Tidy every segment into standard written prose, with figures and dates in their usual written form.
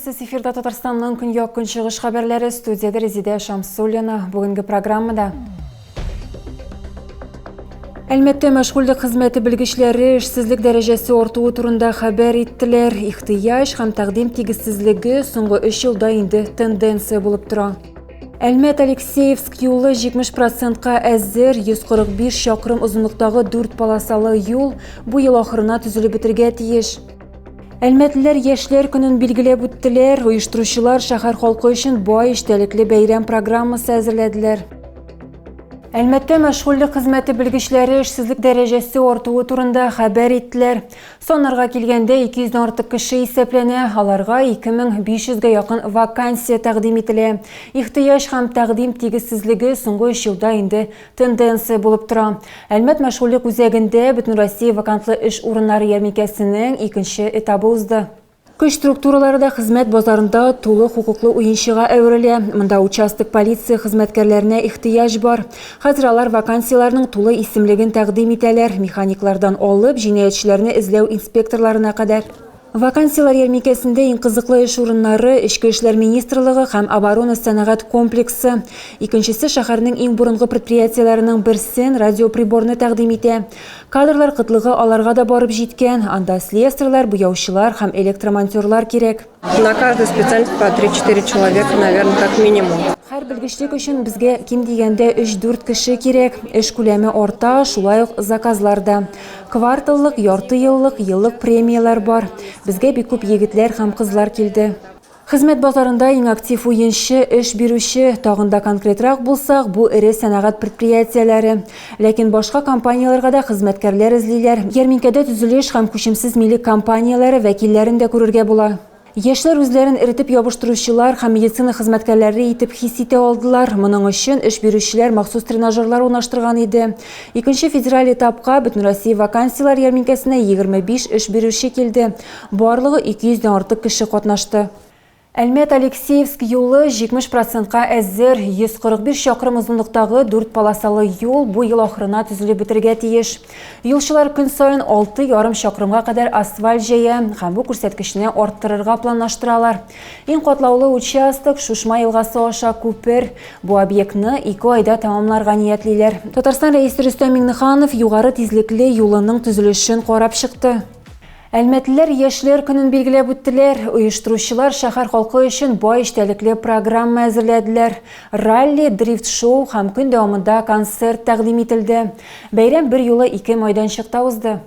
Сіз эфирда Татарстанның күнге күншығыш хабарлары, студияда Резиде Шамсуллина. Бүгінгі программада Әлмәттә мәшғүллек хезмәте белгечләре эшсезлек дәрәҗәсе артуы турында хәбәр иттеләр. Ихтыяҗ һәм тәкъдим тигезсезлеге соңгы 3 елда инде тенденция булып тора. Әлмәт-Алексеевск юлы 70%-ка әзер, 145 чакрым озынлыктагы 4 полосалы юл бу ел ахырына төзелеп бетергә тиеш. Әлмәтлеләр яшьләр көнен билгеләп үттеләр. Оештыручылар шәһәр халкы өчен бай эчтәлекле бәйрәм программасы әзерләделәр. Әлмәттә мәшғүллек хезмәте белгечләре эшсезлек дәрәҗәсе артуы турында хәбәр иттеләр. Соннарга килгәндә 200 артык кеше исәпләнә. Аларга 2500-гә якын вакансия тәкъдим ителә. Ихтыяҗ һәм тәкъдим тигезсезлеге соңгы 3 елда инде тенденция булып тора. Әлмәт мәшғүллек үзәгендә Бөтенроссия вакантлы эш урыннары ярминкәсенең 2нче этабы узды. Көч структуралары да хезмәт базарында тулы хукуклы уенчыга әверелә. Монда участок полиция хезмәткәрләренә ихтыяҗ бар. Хәзер алар вакансияларның тулы исемлеген тәкъдим итәләр. Механиклардан алып, җинаятьчеләрне эзләү инспекторларына кадәр. Вакансиялар ярминкәсендә иң кызыклы эш урыннары Эчке эшләр министрлыгы һәм оборона сәнәгать комплексы. Икенчесе шәһәрнең иң бурынгы предприятиеләренең берсен радиоприборны тәкъдим итә. Кадрлар кытлыгы аларга да барып җиткән. Анда слесарьлар, буяучылар һәм электромонтерлар кирәк. На каждой специальности по 3-4 человека, наверное, как минимум. Һәр белгечлек өчен безгә ким дигәндә 3-4 кеше кирәк. Эш күләме арта, шулай ук заказларда. Кварталлык, ярты еллык, еллык премиялар бар. Безгә бик күп егетләр һәм кызлар килде. Хезмәт базарында иң актив уенчы, эш бирүче, тагында конкретрак булсак, бу эре сәнәгать предприятиеләре. Ләкин башка компанияларга да хезмәткәрләр эзлиләр. Ярминкәдә төзелеш һәм күчемсез милек компанияләре вәкилләрен дә күрергә була. Яшьләр үзләрен эретеп ябыштыручылар һәм медицина хезмәткәрләре итеп хис итә алдылар. Моның өчен эш бирүчеләр махсус тренажерлар урнаштырган иде. Икенче федераль этапка Бөтенроссия вакансиялар ярминкәсенә 25 эш бирүче килде. Барлыгы 200-дән артык кеше катнашты. Әлмәт-Алексеевск юлы 70%-ка әзер, 145 чакрым озынлыктагы 4 полосалы юл бу ел ахырына төзелеп бетергә тиеш. Юлчылар көн сайын 6,5 чакрымга кадәр асфальт җәя һәм бу күрсәткечне арттырырга планлаштыралар. Иң катлаулы участок Шушма елгасы аша күпер. Бу объектны 2 айда тәмамларга ниятлиләр. Татарстан рәисе Рөстәм Миңнеханов югары тизлекле юлының төзелешен карап чыкты. Әлмәтлеләр яшьләр көнен билгеләп үттеләр. Оештыручылар шәһәр халкы өчен бай эчтәлекле программа әзерләделәр. Ралли, дрифт-шоу һәм көн дәвамында концерт тәкъдим ителде. Бәйрәм бер юлы 2 мәйданчыкта узды.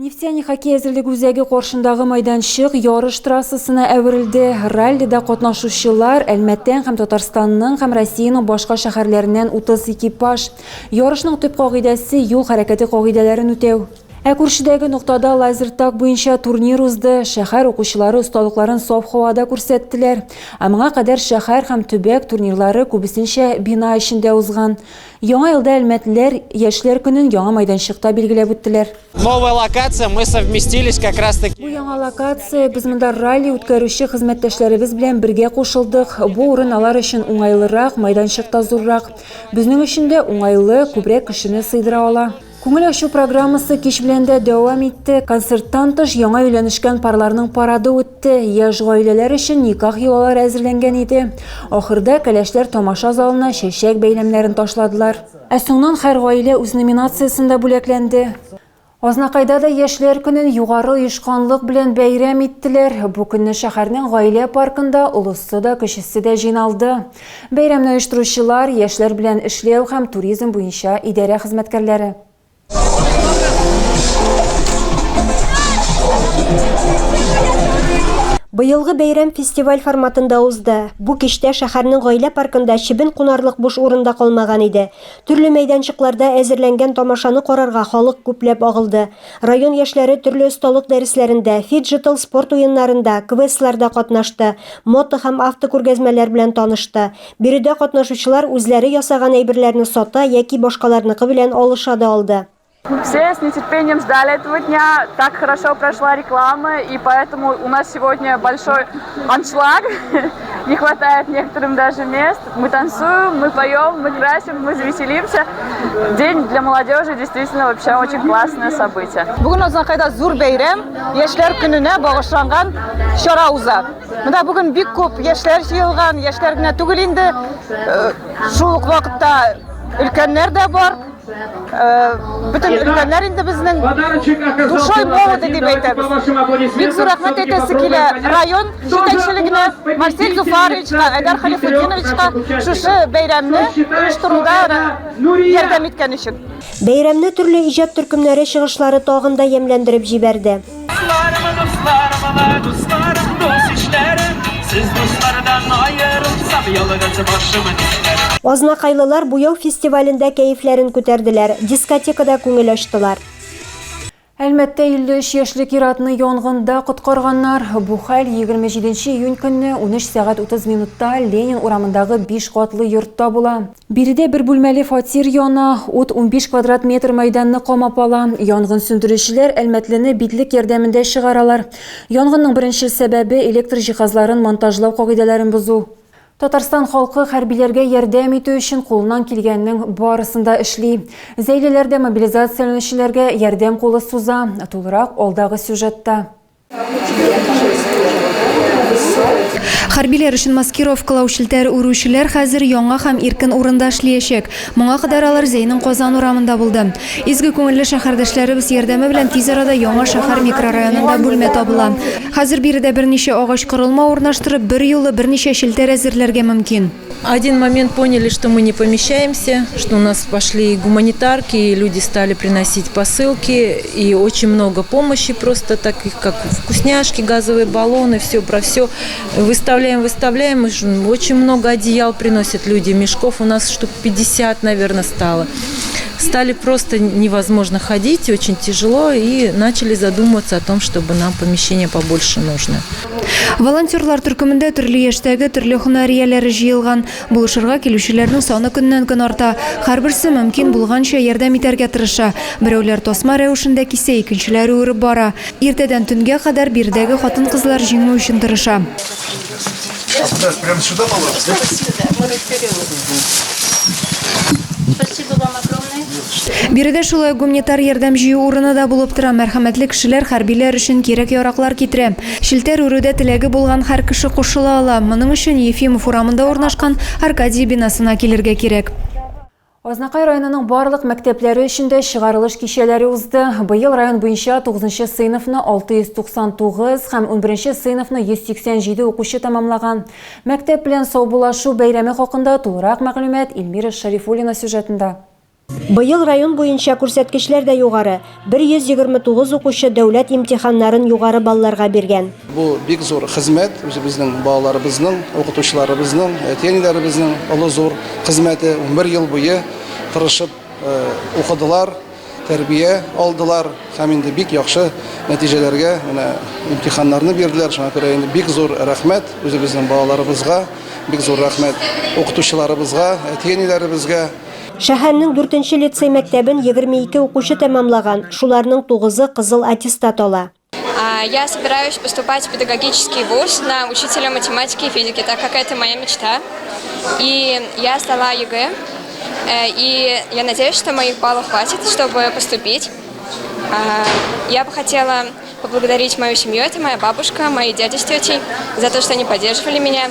Нефтяник хоккей әзерлек үзәге каршындагы майданчык ярыш трассасына әверелде. Раллида катнашучылар Әлмәттән һәм Татарстанның һәм Россиянең башка шәһәрләреннән 30 экипаж. Ярышның төп кагыйдәсе юл хәрәкәте кагыйдәләрен үтәү. Күршедәге нуктада лазертаг буенча турнир узды. Шәһәр укучылары осталыкларын саф һавада күрсәттеләр. Моңа кадәр шәһәр һәм төбәк турнирлары күбесенчә бина эчендә узган. Яңа елда әлмәтлеләр яшьләр көнен яңа майданчыкта билгеләп үттеләр. Новая локация, мы совместились как раз таки. Бу яңа локация без монда ралли үткәрүче хезмәттәшләребез белән бергә кушылдык. Бу урын алар өчен уңайлырак, майданчыкта зуррак. Безнең өчен дә уңайлы, күбрәк кешене сыйдыра ала. Күңел ачу программасы кич белән дә дәвам итте. Концерттан тыш яңа өйләнешкән парларның парады үтте. Яшь гаиләләр өчен никах йолалары әзерләнгән иде. Ахырда кәләшләр тамаша залына чәчәк бәйләмнәрен ташладылар. Соңнан һәр гаилә үз номинациясендә бүләкләнде. Азнакайда да яшьләр көнен югары оешканлык белән бәйрәм иттеләр. Бу көнне шәһәрнең гаилә паркында улысы да, кечесе дә җыйналды. Бәйрәмне оештыручылар яшьләр белән эшләү һәм туризм буенча идарә хезмәткәрләре. Быелгы бәйрәм фестиваль форматында узды. Бу кичтә шәһәрнең гаилә паркында чибен кунарлык буш урында калмаган иде. Төрле мәйданчыкларда әзерләнгән тамашаны карарга халык күпләп агылды. Район яшьләре төрле осталык дәресләрендә, фиджитал спорт уеннарында, квестларда катнашты, мото һәм автокүргәзмәләр белән танышты. Биредә катнашучылар үзләре ясаган әйберләрне сата яки башкаларныкы белән алыша да алды. Все с нетерпением ждали этого дня, так хорошо прошла реклама, и поэтому у нас сегодня большой аншлаг. не хватает некоторым даже мест. Мы танцуем, мы поем, мы красим, мы веселимся. День для молодежи действительно вообще очень классное событие. Бүгін Озанқайда зур бәйрәм, яшьләр көненә багышланган чара уза. Монда бүген бик күп яшьләр җыелган, яшьләр генә түгел инде, шул ук вакытта өлкәннәр дә бар. Bütün ülkeler indi bizning duşoy молоды дип әйтәбез. Бик зур рәхмәт әйтәсе килә район җитәкчелегенә, Марсель Зуфаровичка, Айдар Халифутдиновичка шушы бәйрәмне оештыруда ярдәм иткән өчен. Бәйрәмне төрле иҗат төркемнәре чыгышлары тагын да ямьләндереп җибәрде. Азнакайлылар буяу фестивалендә кәефләрен күтәрделәр, дискотекада күңел ачтылар. Әлмәттә 53 яшьлек ир-атны янгында коткарганнар. Бу хәл 27 июнь көнне 13 сәгать 30 минутта Ленин урамындагы 5 катлы йортта була. Биредә бер бүлмәле фатир яна, ут 15 квадрат метр мәйданны камап ала. Янгын сөндерүчеләр Әлмәтлене битлек ярдәмендә чыгаралар. Янгынның беренче сәбәбе электр җиһазларын монтажлау кагыйдәләрен бозу. Татарстан халкы хәрбиләргә ярдәм итү өчен кулыннан килгәннең барысында эшли. Зәйлеләрдә мобилизацияләнүчеләргә ярдәм кулы суза. Тулырак алдагы сюжетта. Хәрбиләр өчен маскировкалау шелтәре үрүчеләр хәзер яңа һәм иркен урында эшләячәк. Моңа кадәр алар Зәйнең Казан урамында булды. Изге күңелле шәһәрдәшләребез ярдәме белән тиз арада яңа шәһәр микрорайонында бүлмә табыла. Хәзер биредә берничә агач кырылма урнаштырып, бер юлы берничә шелтәр әзерләргә мөмкин. Один момент поняли, что мы не помещаемся, что у нас пошли гуманитарки, и люди стали приносить посылки, и очень много помощи, просто таких как вкусняшки, газовые баллоны, все про все. Выставляем, очень много одеял приносят люди, мешков у нас штук 50, наверное, стало. Стали просто невозможно ходить, очень тяжело, и начали задумываться о том, чтобы нам помещение побольше нужно. Волонтерлар төркемендә төрле яшьтәге төрле һөнәрияләре җыелган. Булышырга килүчеләрнең саны көннән-көн арта. Һәрберсе мөмкин булганча ярдәм итәргә тырыша. Берәүләр тасма рәвешендә кисә, икенчеләре үреп бара. Иртәдән төнгә кадәр биредәге хатын-кызлар җиңү өчен тырыша. Прямо сюда положить? Спасибо вам огромное. Биредә шулай гуманитар ярдәм җыю урыны да булып тора. Мәрхәмәтле кешеләр хәрбиләр өчен кирәк яраклар китерә. Шелтәр үрүдә теләге булган һәр кеше кушыла ала. Моның өчен Ефимов урамында урнашкан Аркадий бинасына килергә кирәк. Азнакай районының барлык мәктәпләре өчендә чыгарылыш кичәләре узды. Быел район буенча 9-нчы сыйныфны 699 һәм 11-нче сыйныфны 187 укучы тамамлаган. Мәктәп белән саубулашу бәйрәме хакында тулырак мәгълүмат Эльмира Шарифуллина сюжетында. Быел район буенча күрсәткечләр дә югары. 129 укучы дәүләт имтиханнарын югары балларга биргән. Бу бик зур хезмәт, үзебезнең балаларыбызның, укытучыларыбызның, әтиәниләребезнең олы зур хезмәте. 11 ел буе тырышып укыдылар, тәрбия алдылар һәм инде бик яхшы нәтиҗәләргә имтиханнарны бирделәр. Шуңа күрә инде бик зур рәхмәт үзебезнең балаларыбызга, бик зур рәхмәт укытучыларыбызга, әтиәниләребезгә. Шәһәрнең 4-нче лицей мәктәбен 22 укучы тәмамлаган, шуларның 9-ы кызыл аттестат ала. Я собираюсь поступать в педагогический вуз на учителя математики и физики, так как это моя мечта. И я сдала ЕГЭ, и я надеюсь, что моих баллов хватит, чтобы поступить. Я бы хотела поблагодарить мою семью, это моя бабушка, мои дяди с тетей, за то, что они поддерживали меня.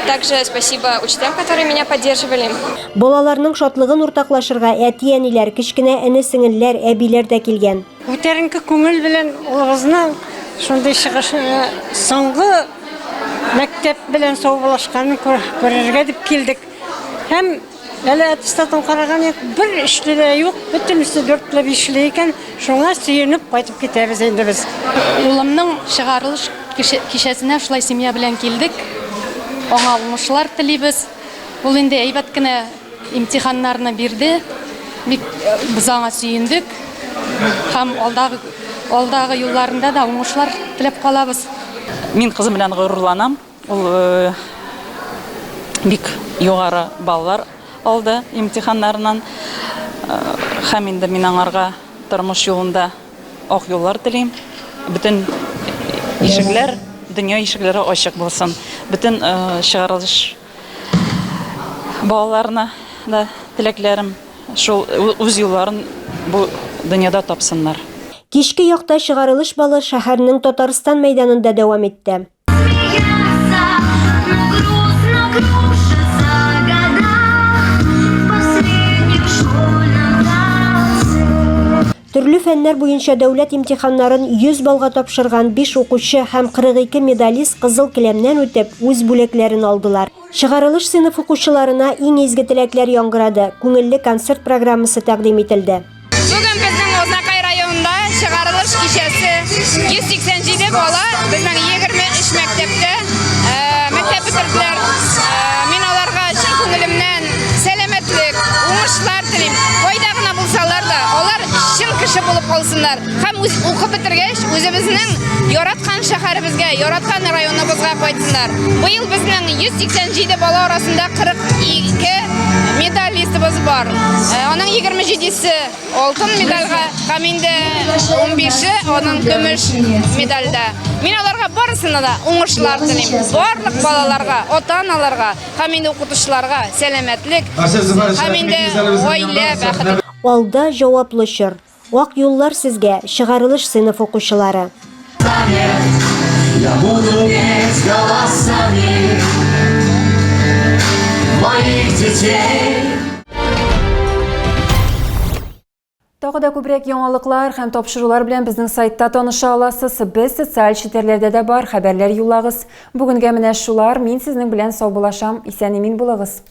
Также спасибо учителям, которые меня поддерживали. Балаларның шатлыгын уртаклашырга әтиәниләр, кечкенә әни-сеңелләр, әбиләр дә килгән. Күтәренке күңел белән улыбызның шундый чыгыш соңгы мәктәп белән саубулашканны күрергә дип килдек. Һәм әле аттестатын караган бер эшле дә юк, бөтенесе 4-5 икән, шуңа сөенеп кайтып китәбез инде без. Улымның чыгарылыш кичәсенә шулай семья белән килдек. Аңа уңышлар телибез. Ул инде әйбәт кенә имтиханнарны бирде. Без аңа сөендек. Һәм алдагы юлларында да уңышлар теләп калабыз. Мин кызым белән горурланам. Ул бик югары баллар алды имтиханнарыннан. Һәм инде мин аңарга тормыш юлында ак юллар телим. Бүтән ишекләр дөнья ишекләре ачык булсын. Бөтен чыгарылыш балаларына да теләкләрем шул үз юлларын бу дөньяда тапсыннар. Кичке якта чыгарылыш балы шәһәрнең Татарстан мәйданында дәвам итте. Төрле фәннәр буенча дәүләт имтиханнарын 100 балга тапшырган 5 укучы һәм 42 медалист кызыл келәмнән үтеп үз бүләкләрен алдылар. Чыгарылыш сыйныф укучыларына иң изге теләкләр яңгырады. Күңелле концерт программасы тәкъдим ителде. Бүген безнең Ознакай районында чыгарылыш кичәсе 187 бала безнең 23 мәктәптә мәктәп бетерделәр. Мин аларга чын күңелемнән сәламәтлек, уңышлар телим. Кайда гына булсалар да, алар чын кеше булып калсыннар. Һәм укып бетергәч, үзебезнең яраткан шәһәребезгә, яраткан районыбызга кайтсыннар. Быел безнең 187 бала арасында 42 медалистыбыз бар. Аның 27-се алтын медальгә, һәм инде 15-е аның көмеш медальдә. Мин аларга барысына да уңышлар телим. Барлык балаларга, ата-аналарга, һәм инде укытучыларга сәламәтлек, һәм инде гаилә бәхете. Алда җаваплы чор. Ак юллар сезгә, чыгарылыш сыйныф укучылары. Я буду петь голосами моих детей. Тағы да күбрәк яңалыклар һәм тапшырулар белән безнең сайтта таныша аласыз. Без социаль челтәрләрдә дә бар, хәбәрләр юллагыз. Бүгенгә менә шулар. Мин сезнең белән сау булашам. Исән-имин булыгыз.